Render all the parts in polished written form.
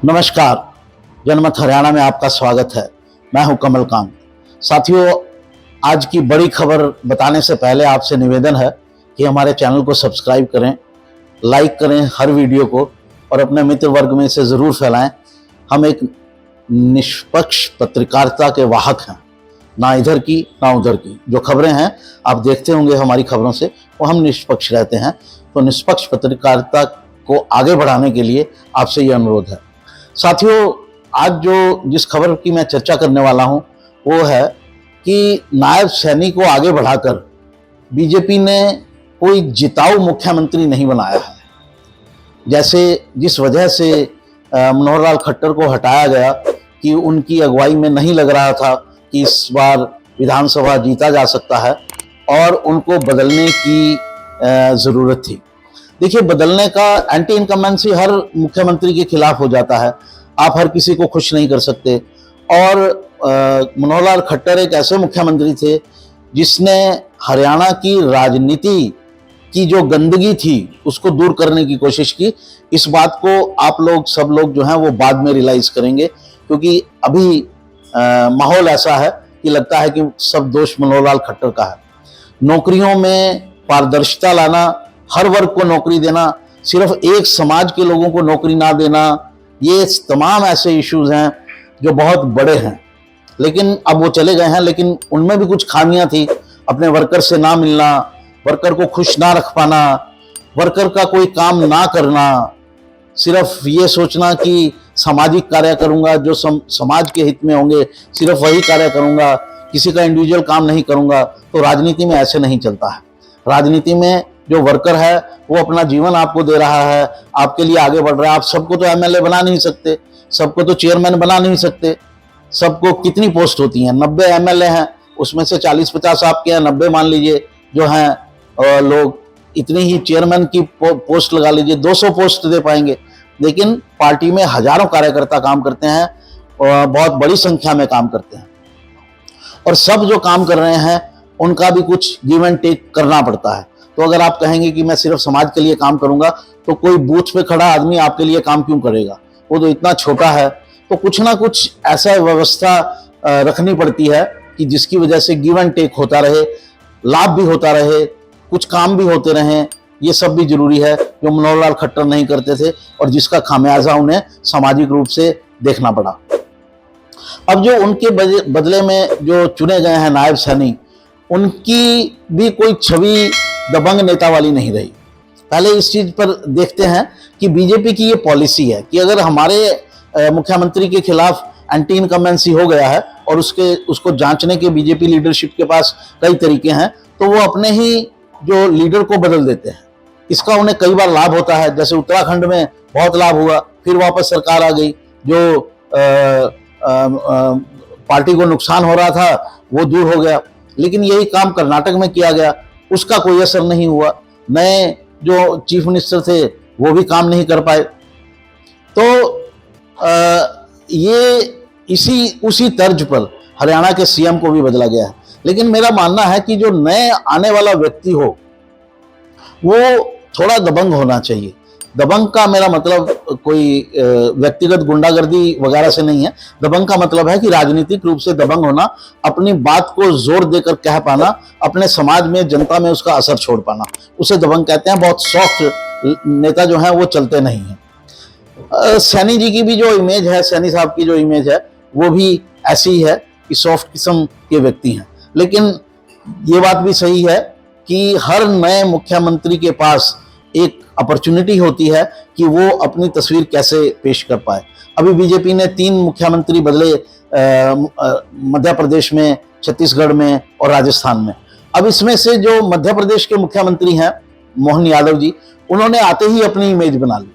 नमस्कार। जनमत हरियाणा में आपका स्वागत है। मैं हूं कमलकांत। साथियों, आज की बड़ी खबर बताने से पहले आपसे निवेदन है कि हमारे चैनल को सब्सक्राइब करें, लाइक करें हर वीडियो को और अपने मित्र वर्ग में इसे ज़रूर फैलाएं। हम एक निष्पक्ष पत्रकारिता के वाहक हैं, ना इधर की ना उधर की। जो खबरें हैं आप देखते होंगे हमारी खबरों से, वो हम निष्पक्ष रहते हैं। तो निष्पक्ष पत्रकारिता को आगे बढ़ाने के लिए आपसे ये अनुरोध है। साथियों, आज जिस खबर की मैं चर्चा करने वाला हूं वो है कि नायब सैनी को आगे बढ़ाकर बीजेपी ने कोई जिताऊ मुख्यमंत्री नहीं बनाया है। जैसे जिस वजह से मनोहर लाल खट्टर को हटाया गया कि उनकी अगुवाई में नहीं लग रहा था कि इस बार विधानसभा जीता जा सकता है और उनको बदलने की ज़रूरत थी। देखिए, बदलने का एंटी इनकम्बेंसी हर मुख्यमंत्री के खिलाफ हो जाता है। आप हर किसी को खुश नहीं कर सकते। और मनोहर लाल खट्टर एक ऐसे मुख्यमंत्री थे जिसने हरियाणा की राजनीति की जो गंदगी थी उसको दूर करने की कोशिश की। इस बात को आप लोग सब लोग जो हैं वो बाद में रियलाइज करेंगे, क्योंकि अभी माहौल ऐसा है कि लगता है कि सब दोष मनोहर लाल खट्टर का है। नौकरियों में पारदर्शिता लाना, हर वर्ग को नौकरी देना, सिर्फ एक समाज के लोगों को नौकरी ना देना, ये तमाम ऐसे इश्यूज हैं जो बहुत बड़े हैं। लेकिन अब वो चले गए हैं, लेकिन उनमें भी कुछ खामियां थी। अपने वर्कर से ना मिलना, वर्कर को खुश ना रख पाना, वर्कर का कोई काम ना करना, सिर्फ ये सोचना कि सामाजिक कार्य करूंगा जो समाज के हित में होंगे, सिर्फ वही कार्य करूंगा, किसी का इंडिविजुअल काम नहीं करूंगा। तो राजनीति में ऐसे नहीं चलता है। राजनीति में जो वर्कर है वो अपना जीवन आपको दे रहा है, आपके लिए आगे बढ़ रहा है। आप सबको तो एमएलए बना नहीं सकते, सबको तो चेयरमैन बना नहीं सकते। सबको कितनी पोस्ट होती हैं? 90 एमएलए हैं, उसमें से 40-50 आपके हैं, 90 मान लीजिए जो हैं लोग। इतनी ही चेयरमैन की पोस्ट लगा लीजिए, 200 पोस्ट दे पाएंगे। लेकिन पार्टी में हजारों कार्यकर्ता काम करते हैं और बहुत बड़ी संख्या में काम करते हैं, और सब जो काम कर रहे हैं उनका भी कुछ गिव एंड टेक करना पड़ता है। तो अगर आप कहेंगे कि मैं सिर्फ समाज के लिए काम करूंगा, तो कोई बूथ पे खड़ा आदमी आपके लिए काम क्यों करेगा? वो तो इतना छोटा है। तो कुछ ना कुछ ऐसा व्यवस्था रखनी पड़ती है कि जिसकी वजह से गिव एंड टेक होता रहे, लाभ भी होता रहे, कुछ काम भी होते रहें। ये सब भी जरूरी है, जो मनोहर लाल खट्टर नहीं करते थे और जिसका खामियाजा उन्हें सामाजिक रूप से देखना पड़ा। अब जो उनके बदले में जो चुने गए हैं नायब सैनी, उनकी भी कोई छवि दबंग नेता वाली नहीं रही। पहले इस चीज पर देखते हैं कि बीजेपी की ये पॉलिसी है कि अगर हमारे मुख्यमंत्री के खिलाफ एंटी इनकम्बेंसी हो गया है और उसको जांचने के बीजेपी लीडरशिप के पास कई तरीके हैं, तो वो अपने ही जो लीडर को बदल देते हैं। इसका उन्हें कई बार लाभ होता है। जैसे उत्तराखंड में बहुत लाभ हुआ, फिर वापस सरकार आ गई। जो पार्टी को नुकसान हो रहा था वो दूर हो गया। लेकिन यही काम कर्नाटक में किया गया, उसका कोई असर नहीं हुआ। नए जो चीफ मिनिस्टर थे वो भी काम नहीं कर पाए। तो ये उसी तर्ज पर हरियाणा के सीएम को भी बदला गया है। लेकिन मेरा मानना है कि जो नए आने वाला व्यक्ति हो वो थोड़ा दबंग होना चाहिए। दबंग का मेरा मतलब कोई व्यक्तिगत गुंडागर्दी वगैरह से नहीं है। दबंग का मतलब है कि राजनीतिक रूप से दबंग होना, अपनी बात को जोर देकर कह पाना, अपने समाज में जनता में उसका असर छोड़ पाना, उसे दबंग कहते हैं। बहुत सॉफ्ट नेता जो है वो चलते नहीं हैं। सैनी जी की भी जो इमेज है, सैनी साहब की जो इमेज है, वो भी ऐसी ही है कि सॉफ्ट किस्म के व्यक्ति हैं। लेकिन ये बात भी सही है कि हर नए मुख्यमंत्री के पास एक अपॉर्चुनिटी होती है कि वो अपनी तस्वीर कैसे पेश कर पाए। अभी बीजेपी ने 3 मुख्यमंत्री बदले, मध्य प्रदेश में, छत्तीसगढ़ में और राजस्थान में। अब इसमें से जो मध्य प्रदेश के मुख्यमंत्री हैं मोहन यादव जी, उन्होंने आते ही अपनी इमेज बना ली।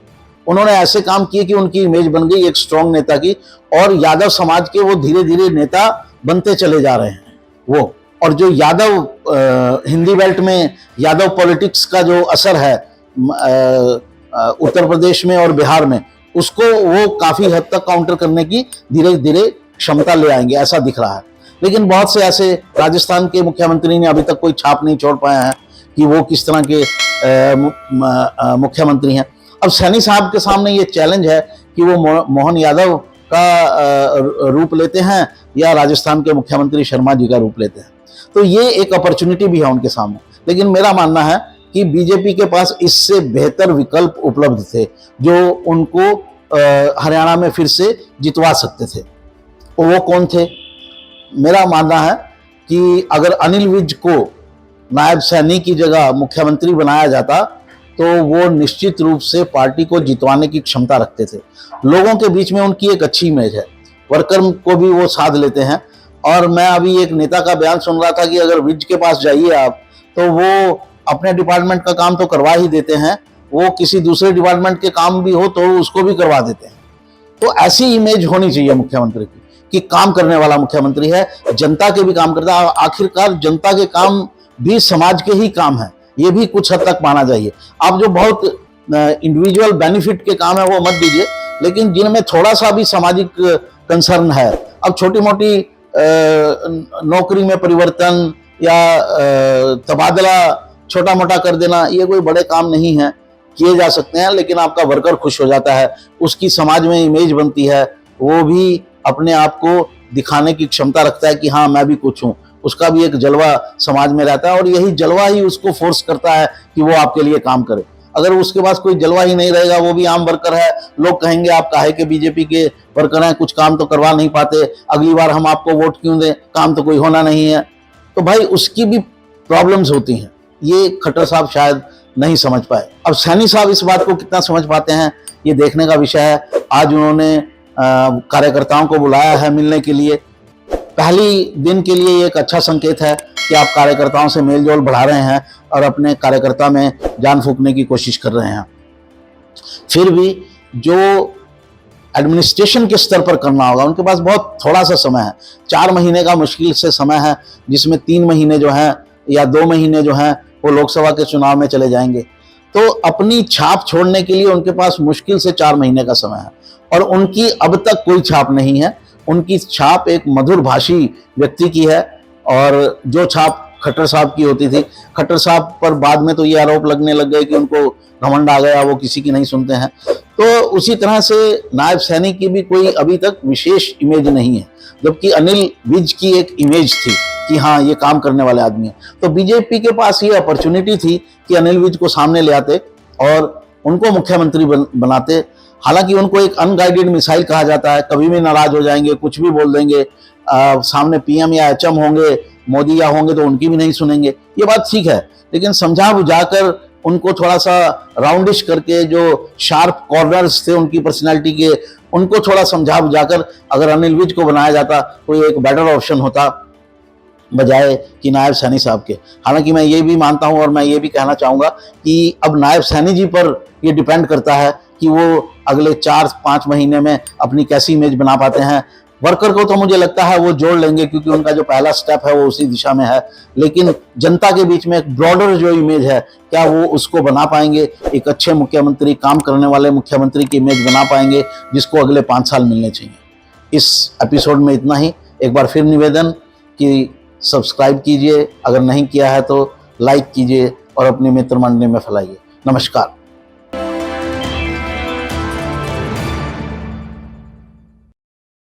उन्होंने ऐसे काम किए कि उनकी इमेज बन गई एक स्ट्रॉन्ग नेता की, और यादव समाज के वो धीरे धीरे नेता बनते चले जा रहे हैं वो। और जो यादव हिंदी बेल्ट में यादव पॉलिटिक्स का जो असर है उत्तर प्रदेश में और बिहार में, उसको वो काफी हद तक काउंटर करने की धीरे धीरे क्षमता ले आएंगे, ऐसा दिख रहा है। लेकिन बहुत से ऐसे राजस्थान के मुख्यमंत्री ने अभी तक कोई छाप नहीं छोड़ पाए हैं कि वो किस तरह के मुख्यमंत्री हैं। अब सैनी साहब के सामने ये चैलेंज है कि वो मोहन यादव का रूप लेते हैं या राजस्थान के मुख्यमंत्री शर्मा जी का रूप लेते हैं। तो ये एक अपॉर्चुनिटी भी है उनके सामने, लेकिन मेरा मानना है कि बीजेपी के पास इससे बेहतर विकल्प उपलब्ध थे जो उनको हरियाणा में फिर से जितवा सकते थे। वो कौन थे? मेरा मानना है कि अगर अनिल विज को नायब सैनी की जगह मुख्यमंत्री बनाया जाता तो वो निश्चित रूप से पार्टी को जितवाने की क्षमता रखते थे। लोगों के बीच में उनकी एक अच्छी इमेज है, वर्कर को भी वो साथ लेते हैं। और मैं अभी एक नेता का बयान सुन रहा था कि अगर विज के पास जाइए आप तो वो अपने डिपार्टमेंट का काम तो करवा ही देते हैं, वो किसी दूसरे डिपार्टमेंट के काम भी हो तो उसको भी करवा देते हैं। तो ऐसी इमेज होनी चाहिए मुख्यमंत्री की कि काम करने वाला मुख्यमंत्री है, जनता के भी काम करता है। आखिरकार जनता के काम भी समाज के ही काम है, ये भी कुछ हद तक माना चाहिए। आप जो बहुत इंडिविजुअल बेनिफिट के काम है वो मत दीजिए, लेकिन जिनमें थोड़ा सा भी सामाजिक कंसर्न है, अब छोटी मोटी नौकरी में परिवर्तन या तबादला छोटा मोटा कर देना, ये कोई बड़े काम नहीं है, किए जा सकते हैं। लेकिन आपका वर्कर खुश हो जाता है, उसकी समाज में इमेज बनती है, वो भी अपने आप को दिखाने की क्षमता रखता है कि हाँ मैं भी कुछ हूँ, उसका भी एक जलवा समाज में रहता है और यही जलवा ही उसको फोर्स करता है कि वो आपके लिए काम करे। अगर उसके पास कोई जलवा ही नहीं रहेगा, वो भी आम वर्कर है, लोग कहेंगे आप काहे के बीजेपी के वर्कर हैं, कुछ काम तो करवा नहीं पाते, अगली बार हम आपको वोट क्यों दें, काम तो कोई होना नहीं है। तो भाई उसकी भी प्रॉब्लम्स होती हैं, ये खट्टर साहब शायद नहीं समझ पाए। अब सैनी साहब इस बात को कितना समझ पाते हैं ये देखने का विषय है। आज उन्होंने कार्यकर्ताओं को बुलाया है मिलने के लिए। पहली दिन के लिए एक अच्छा संकेत है कि आप कार्यकर्ताओं से मेलजोल बढ़ा रहे हैं और अपने कार्यकर्ता में जान फूंकने की कोशिश कर रहे हैं। फिर भी जो एडमिनिस्ट्रेशन के स्तर पर करना होगा उनके पास बहुत थोड़ा सा समय है, 4 महीने का मुश्किल से समय है, जिसमें 3 महीने जो हैं या 2 महीने जो हैं वो लोकसभा के चुनाव में चले जाएंगे। तो अपनी छाप छोड़ने के लिए उनके पास मुश्किल से 4 महीने का समय है और उनकी अब तक कोई छाप नहीं है। उनकी छाप एक मधुर भाषी व्यक्ति की है और जो छाप खट्टर साहब की होती थी, खट्टर साहब पर बाद में तो ये आरोप लगने लग गए कि उनको घमंड आ गया, वो किसी की नहीं सुनते हैं। तो उसी तरह से नायब सैनी की भी कोई अभी तक विशेष इमेज नहीं है, जबकि अनिल विज की एक इमेज थी कि हाँ ये काम करने वाले आदमी हैं। तो बीजेपी के पास ये अपॉर्चुनिटी थी कि अनिल विज को सामने ले आते और उनको मुख्यमंत्री बनाते। हालांकि उनको एक अनगाइडेड मिसाइल कहा जाता है, कभी भी नाराज हो जाएंगे, कुछ भी बोल देंगे, सामने पीएम या एचएम होंगे, मोदी या होंगे तो उनकी भी नहीं सुनेंगे, ये बात ठीक है। लेकिन समझा बुझाकर उनको थोड़ा सा राउंडिश करके जो शार्प कॉर्नर्स थे उनकी पर्सनैलिटी के, उनको थोड़ा समझा बुझाकर अगर अनिल विज को बनाया जाता तो ये एक बेटर ऑप्शन होता बजाय कि नायब सैनी साहब के। हालांकि मैं ये भी मानता हूं और मैं ये भी कहना चाहूँगा कि अब नायब सैनी जी पर ये डिपेंड करता है कि वो अगले 4-5 महीने में अपनी कैसी इमेज बना पाते हैं। वर्कर को तो मुझे लगता है वो जोड़ लेंगे क्योंकि उनका जो पहला स्टेप है वो उसी दिशा में है, लेकिन जनता के बीच में एक ब्रॉडर जो इमेज है क्या वो उसको बना पाएंगे, एक अच्छे मुख्यमंत्री, काम करने वाले मुख्यमंत्री की इमेज बना पाएंगे जिसको अगले 5 साल मिलने चाहिए। इस एपिसोड में इतना ही। एक बार फिर निवेदन कि सब्सक्राइब कीजिए, अगर नहीं किया है तो लाइक कीजिए और अपनी मित्र मंडली में फैलाइए। नमस्कार।